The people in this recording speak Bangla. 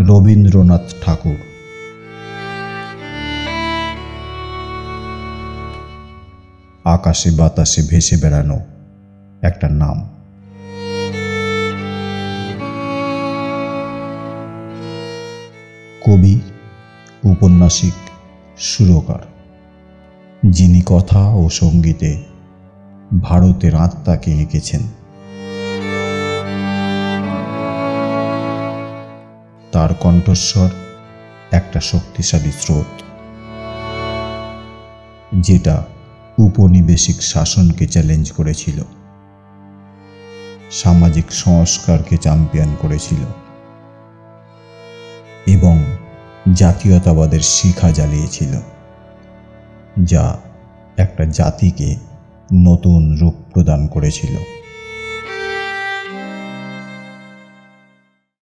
রবীন্দ্রনাথ ঠাকুর। আকাশে বাতাসে ভেসে বেড়ানো একটা নাম। কবি, উপন্যাসিক, সুরকার, যিনি কথা ও সঙ্গীতে ভারতের আত্মাকে এঁকেছেন। তার কণ্ঠস্বর একটা শক্তিশালী স্রোত, যেটা উপনিবেশিক শাসনকে চ্যালেঞ্জ করেছিল, সামাজিক সংস্কারকে চ্যাম্পিয়ন করেছিল এবং জাতীয়তাবাদের শিখা জ্বালিয়েছিল, যা একটা জাতিকে নতুন রূপ প্রদান করেছিল।